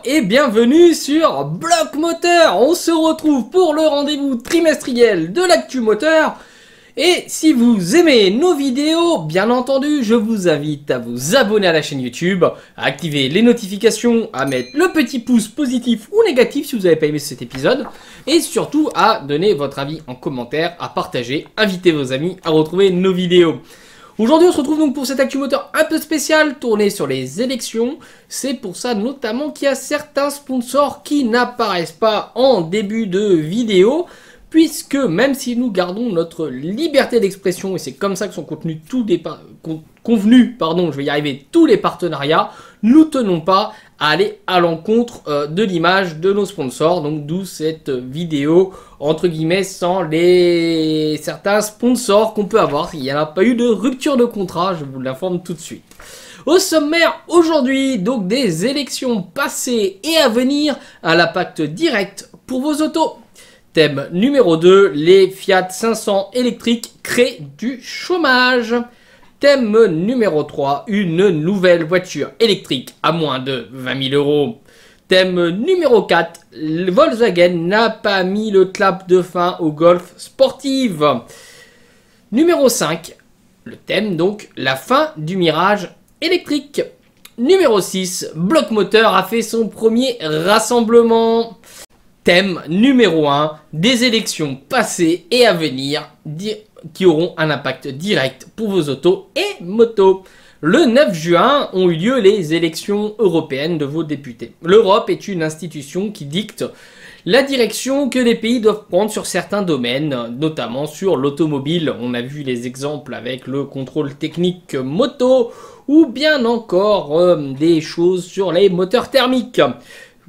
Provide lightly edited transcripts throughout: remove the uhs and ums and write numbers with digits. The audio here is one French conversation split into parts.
et bienvenue sur Bloc Moteur. On se retrouve pour le rendez-vous trimestriel de l'actu moteur. Et si vous aimez nos vidéos, bien entendu, je vous invite à vous abonner à la chaîne YouTube, à activer les notifications, à mettre le petit pouce positif ou négatif si vous n'avez pas aimé cet épisode, et surtout à donner votre avis en commentaire, à partager, inviter vos amis à retrouver nos vidéos. Aujourd'hui, on se retrouve donc pour cet actu moteur un peu spécial, tourné sur les élections. C'est pour ça notamment qu'il y a certains sponsors qui n'apparaissent pas en début de vidéo, puisque même si nous gardons notre liberté d'expression, et c'est comme ça que sont convenus tous les partenariats, nous tenons pas à aller à l'encontre de l'image de nos sponsors, donc d'où cette vidéo entre guillemets sans certains sponsors qu'on peut avoir. Il n'y a pas eu de rupture de contrat, je vous l'informe tout de suite. Au sommaire aujourd'hui, donc des élections passées et à venir à l'impact direct pour vos autos. Thème numéro 2, les Fiat 500 électriques créent du chômage. Thème numéro 3, une nouvelle voiture électrique à moins de 20 000 euros. Thème numéro 4, Volkswagen n'a pas mis le clap de fin au Golf Sportive. Numéro 5, le thème donc, la fin du Mirage électrique. Numéro 6, Bloc Moteur a fait son premier rassemblement. Thème numéro 1, des élections passées et à venir qui auront un impact direct pour vos autos et motos. Le 9 juin ont eu lieu les élections européennes de vos députés. L'Europe est une institution qui dicte la direction que les pays doivent prendre sur certains domaines, notamment sur l'automobile. On a vu les exemples avec le contrôle technique moto ou bien encore des choses sur les moteurs thermiques,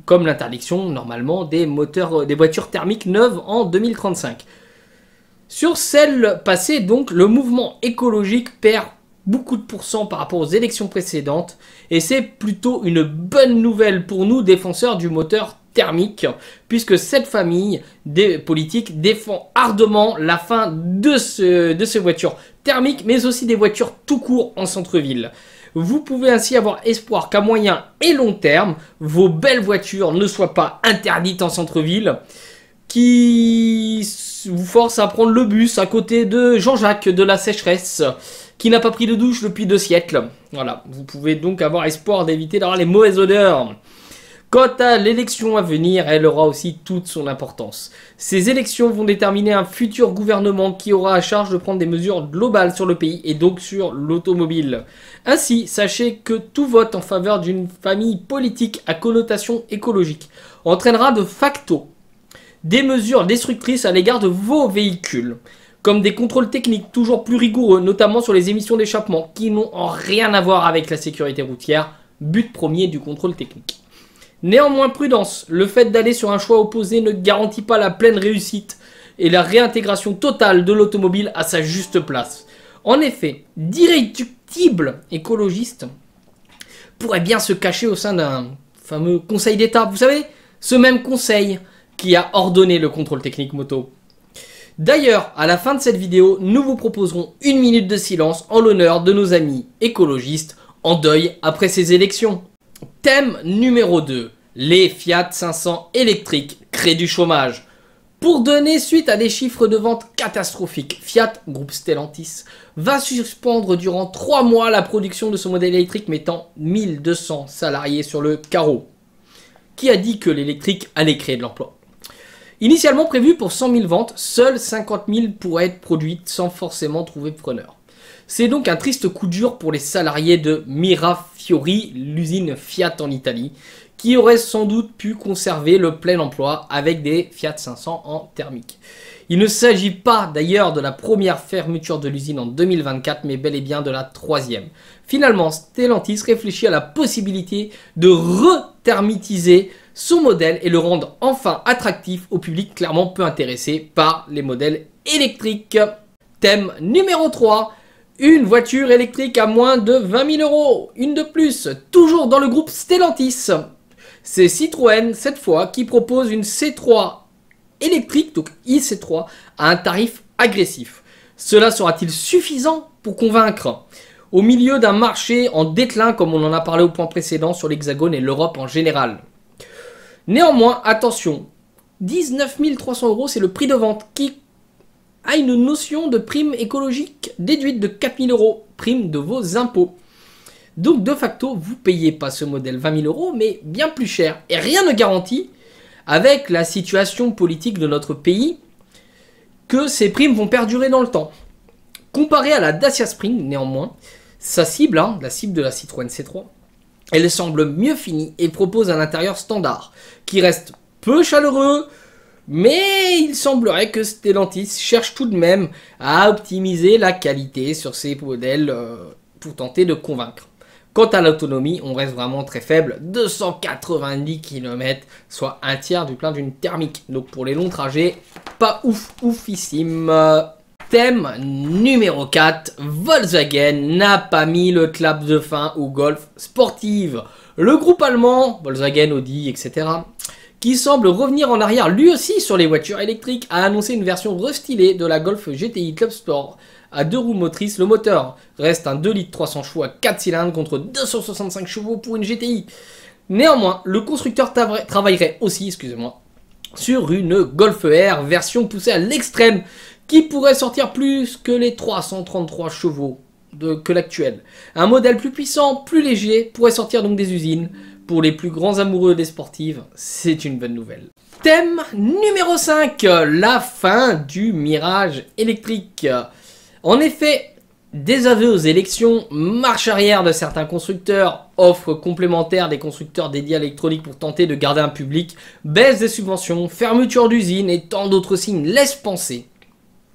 comme l'interdiction normalement des voitures thermiques neuves en 2035. Sur celle passée, donc, le mouvement écologique perd beaucoup de pourcents par rapport aux élections précédentes, et c'est plutôt une bonne nouvelle pour nous, défenseurs du moteur thermique, puisque cette famille des politiques défend ardemment la fin de ces voitures thermiques, mais aussi des voitures tout court en centre-ville. Vous pouvez ainsi avoir espoir qu'à moyen et long terme, vos belles voitures ne soient pas interdites en centre-ville, qui vous force à prendre le bus à côté de Jean-Jacques de la sécheresse, qui n'a pas pris de douche depuis 2 siècles. Voilà, vous pouvez donc avoir espoir d'éviter d'avoir les mauvaises odeurs. Quant à l'élection à venir, elle aura aussi toute son importance. Ces élections vont déterminer un futur gouvernement qui aura à charge de prendre des mesures globales sur le pays et donc sur l'automobile. Ainsi, sachez que tout vote en faveur d'une famille politique à connotation écologique entraînera de facto des mesures destructrices à l'égard de vos véhicules, comme des contrôles techniques toujours plus rigoureux, notamment sur les émissions d'échappement, qui n'ont rien à voir avec la sécurité routière, but premier du contrôle technique. Néanmoins, prudence, le fait d'aller sur un choix opposé ne garantit pas la pleine réussite et la réintégration totale de l'automobile à sa juste place. En effet, d'irréductibles écologistes pourraient bien se cacher au sein d'un fameux Conseil d'État. Vous savez, ce même conseil qui a ordonné le contrôle technique moto. D'ailleurs, à la fin de cette vidéo, nous vous proposerons une minute de silence en l'honneur de nos amis écologistes en deuil après ces élections. Thème numéro 2. Les Fiat 500 électriques créent du chômage. Pour donner suite à des chiffres de vente catastrophiques, Fiat, groupe Stellantis, va suspendre durant 3 mois la production de ce modèle électrique, mettant 1200 salariés sur le carreau. Qui a dit que l'électrique allait créer de l'emploi? Initialement prévu pour 100 000 ventes, seules 50 000 pourraient être produites sans forcément trouver preneur. C'est donc un triste coup dur pour les salariés de Mirafiori, l'usine Fiat en Italie, qui auraient sans doute pu conserver le plein emploi avec des Fiat 500 en thermique. Il ne s'agit pas d'ailleurs de la première fermeture de l'usine en 2024, mais bel et bien de la 3e. Finalement, Stellantis réfléchit à la possibilité de rethermitiser son modèle et le rendre enfin attractif au public clairement peu intéressé par les modèles électriques. Thème numéro 3. Une voiture électrique à moins de 20 000 euros. Une de plus, toujours dans le groupe Stellantis. C'est Citroën, cette fois, qui propose une C3 électrique, donc iC3, à un tarif agressif. Cela sera-t-il suffisant pour convaincre? Au milieu d'un marché en déclin, comme on en a parlé au point précédent sur l'Hexagone et l'Europe en général. Néanmoins, attention, 19 300 euros, c'est le prix de vente qui a une notion de prime écologique déduite de 4 000 euros, prime de vos impôts. Donc de facto, vous payez pas ce modèle 20 000 euros, mais bien plus cher. Et rien ne garantit, avec la situation politique de notre pays, que ces primes vont perdurer dans le temps. Comparé à la Dacia Spring, néanmoins, sa cible, la cible de la Citroën C3, elle semble mieux finie et propose un intérieur standard, qui reste peu chaleureux, mais il semblerait que Stellantis cherche tout de même à optimiser la qualité sur ces modèles pour tenter de convaincre. Quant à l'autonomie, on reste vraiment très faible, 290 km, soit un tiers du plein d'une thermique. Donc pour les longs trajets, pas oufissime. Thème numéro 4, Volkswagen n'a pas mis le clap de fin au Golf Sportive. Le groupe allemand, Volkswagen, Audi, etc., qui semble revenir en arrière lui aussi sur les voitures électriques, a annoncé une version restylée de la Golf GTI Club Sport à 2 roues motrices. Le moteur reste un 2 litres 300 chevaux à 4 cylindres contre 265 chevaux pour une GTI. Néanmoins, le constructeur travaillerait aussi, sur une Golf R version poussée à l'extrême qui pourrait sortir plus que les 333 chevaux que l'actuel. Un modèle plus puissant, plus léger, pourrait sortir donc des usines. Pour les plus grands amoureux des sportives, c'est une bonne nouvelle. Thème numéro 5, la fin du Mirage électrique. En effet, désaveu aux élections, marche arrière de certains constructeurs, offres complémentaires des constructeurs dédiés à l'électronique pour tenter de garder un public, baisse des subventions, fermeture d'usines et tant d'autres signes laissent penser,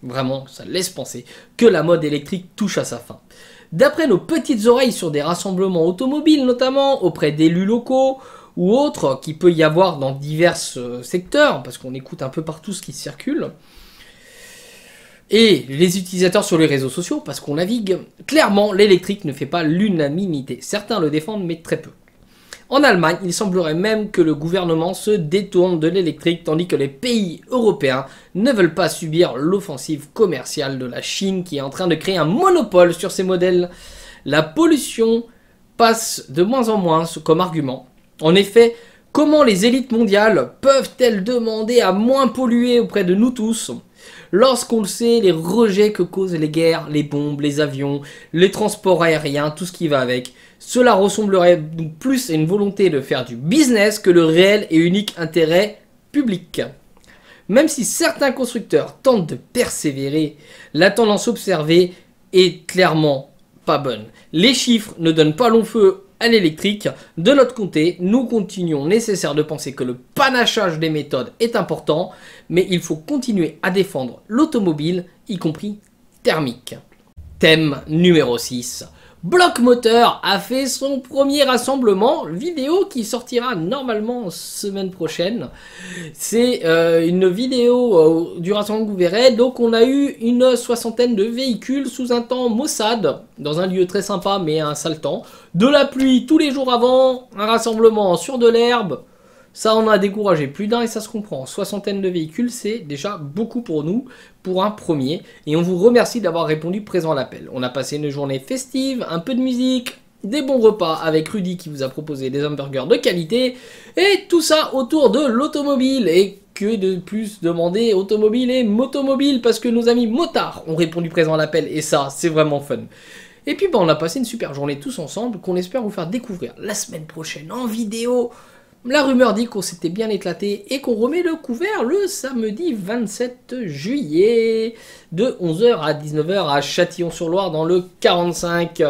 vraiment ça laisse penser, que la mode électrique touche à sa fin. D'après nos petites oreilles sur des rassemblements automobiles, notamment auprès d'élus locaux ou autres, qui peut y avoir dans divers secteurs, parce qu'on écoute un peu partout ce qui circule, et les utilisateurs sur les réseaux sociaux, parce qu'on navigue, clairement l'électrique ne fait pas l'unanimité. Certains le défendent, mais très peu. En Allemagne, il semblerait même que le gouvernement se détourne de l'électrique, tandis que les pays européens ne veulent pas subir l'offensive commerciale de la Chine qui est en train de créer un monopole sur ces modèles. La pollution passe de moins en moins comme argument. En effet, comment les élites mondiales peuvent-elles demander à moins polluer auprès de nous tous ? Lorsqu'on le sait, les rejets que causent les guerres, les bombes, les avions, les transports aériens, tout ce qui va avec, cela ressemblerait donc plus à une volonté de faire du business que le réel et unique intérêt public. Même si certains constructeurs tentent de persévérer, la tendance observée est clairement pas bonne. Les chiffres ne donnent pas long feu à l'électrique. De notre côté, nous continuons nécessaire de penser que le panachage des méthodes est important, mais il faut continuer à défendre l'automobile, y compris thermique. Thème numéro 6. Bloc Moteur a fait son premier rassemblement vidéo qui sortira normalement semaine prochaine. C'est une vidéo du rassemblement que vous verrez. Donc on a eu une 60aine de véhicules sous un temps maussade, dans un lieu très sympa mais un sale temps. De la pluie tous les jours avant, un rassemblement sur de l'herbe. Ça en a découragé plus d'un et ça se comprend. 60aine de véhicules, c'est déjà beaucoup pour nous, pour un premier. Et on vous remercie d'avoir répondu présent à l'appel. On a passé une journée festive, un peu de musique, des bons repas avec Rudy qui vous a proposé des hamburgers de qualité. Et tout ça autour de l'automobile. Et que de plus demander automobile et motomobile parce que nos amis motards ont répondu présent à l'appel. Et ça, c'est vraiment fun. Et puis on a passé une super journée tous ensemble qu'on espère vous faire découvrir la semaine prochaine en vidéo. La rumeur dit qu'on s'était bien éclaté et qu'on remet le couvert le samedi 27 juillet de 11h à 19h à Châtillon-sur-Loire dans le 45.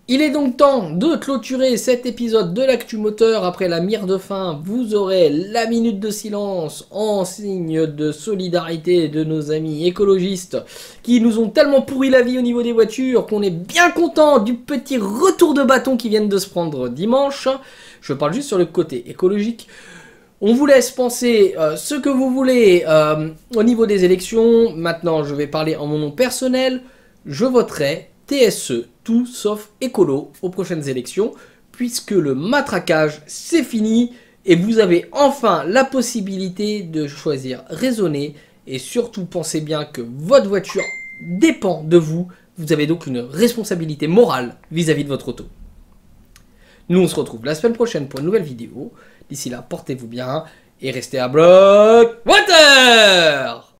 Il est donc temps de clôturer cet épisode de l'Actu Moteur. Après la mire de fin, vous aurez la minute de silence en signe de solidarité de nos amis écologistes qui nous ont tellement pourri la vie au niveau des voitures qu'on est bien content du petit retour de bâton qui viennent de se prendre dimanche. Je parle juste sur le côté écologique. On vous laisse penser ce que vous voulez au niveau des élections. Maintenant, je vais parler en mon nom personnel. Je voterai TSE, tout sauf écolo, aux prochaines élections, puisque le matraquage, c'est fini. Et vous avez enfin la possibilité de choisir raisonné. Et surtout, pensez bien que votre voiture dépend de vous. Vous avez donc une responsabilité morale vis-à-vis de votre auto. Nous, on se retrouve la semaine prochaine pour une nouvelle vidéo. D'ici là, portez-vous bien et restez à bloc water.